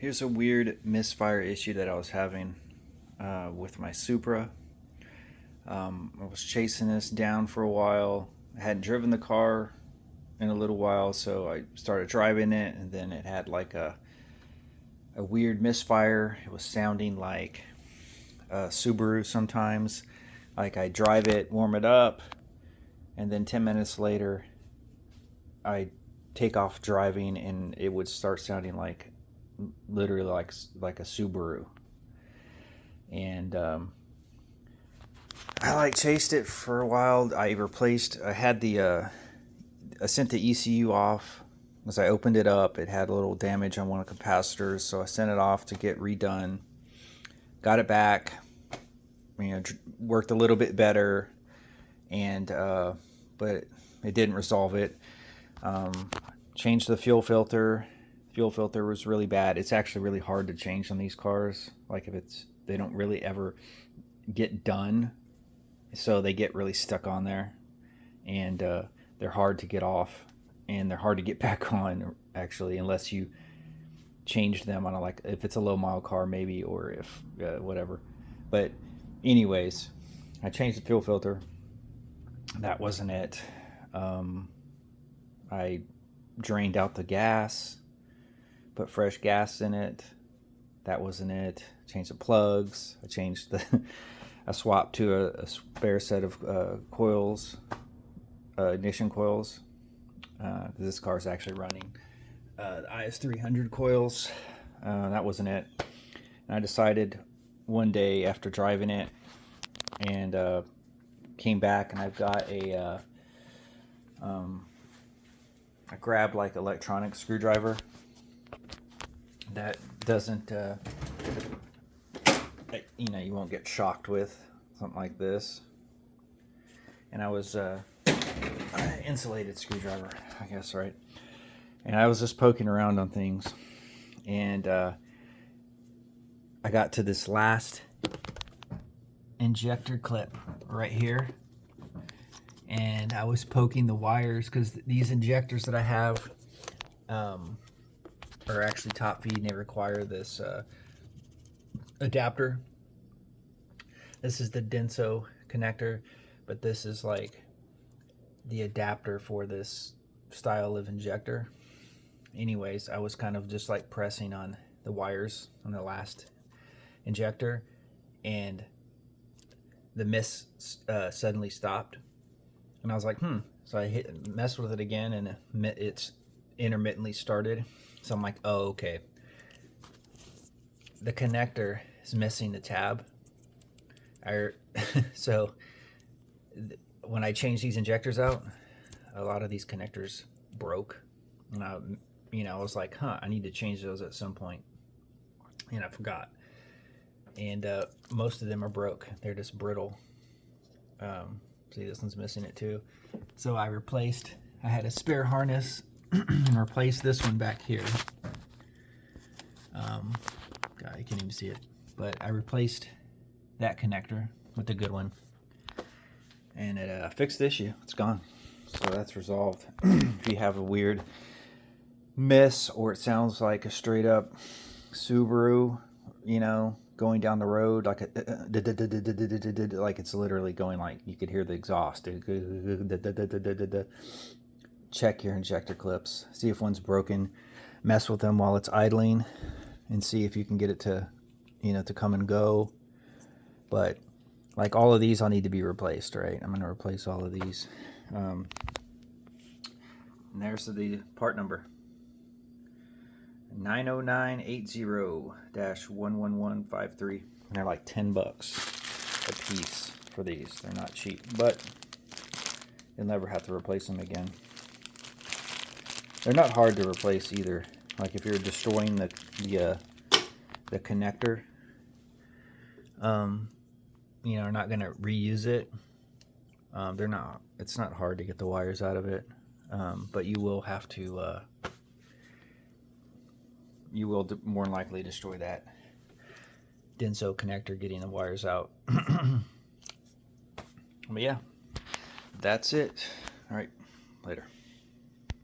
Here's a weird misfire issue that I was having with my Supra. I was chasing this down for a while. I hadn't driven the car in a little while, so I started driving it, and then it had like a weird misfire. It was sounding like a Subaru sometimes. Like I drive it, warm it up, and then 10 minutes later, I take off driving, and it would start sounding like literally like a Subaru. And I like chased it for a while. I sent the ECU off. As I opened it up, it had a little damage on one of the capacitors, so I sent it off to get redone. Got it back, worked a little bit better, and but it didn't resolve it. Changed the fuel filter. Fuel filter was really bad. It's actually really hard to change on these cars. Like they don't really ever get done, so they get really stuck on there, and they're hard to get off, and they're hard to get back on actually, unless you change them on like if it's a low mile car maybe, or if whatever. But anyways, I changed the fuel filter. That wasn't it. I drained out the gas, put fresh gas in it. That wasn't it. Changed the plugs. I swapped to a spare set of coils, ignition coils. This car is actually running the IS300 coils. That wasn't it. And I decided one day after driving it, and came back, and I've got I grabbed like electronic screwdriver that doesn't you won't get shocked with something like this. And I was insulated screwdriver, I guess, right? And I was just poking around on things, and I got to this last injector clip right here, and I was poking the wires because these injectors that I have are actually top feed, and they require this adapter. This is the Denso connector, but this is like the adapter for this style of injector. Anyways, I was kind of just like pressing on the wires on the last injector, and the mist suddenly stopped, and I was like, So I messed with it again, and it's intermittently started. So I'm like, oh, okay. The connector is missing the tab. So when I changed these injectors out, a lot of these connectors broke, and I was like, I need to change those at some point, and I forgot. And most of them are broke. They're just brittle. See, this one's missing it too. So I had a spare harness and replaced this one back here. God, you can't even see it. But I replaced that connector with the good one, and it fixed the issue. It's gone. So that's resolved. If you have a weird miss, or it sounds like a straight up Subaru, going down the road, like like it's literally going, like you could hear the exhaust. Check your injector clips. See if one's broken. Mess with them while it's idling, and see if you can get it to, to come and go. But like all of these, I'll need to be replaced, right? I'm going to replace all of these. And there's the part number. 90980-11153. And they're like $10 a piece for these. They're not cheap, but you'll never have to replace them again. They're not hard to replace either. Like if you're destroying the connector, are not going to reuse it. It's not hard to get the wires out of it, but you will have to. You will more than likely destroy that Denso connector getting the wires out. But yeah, that's it. All right, later.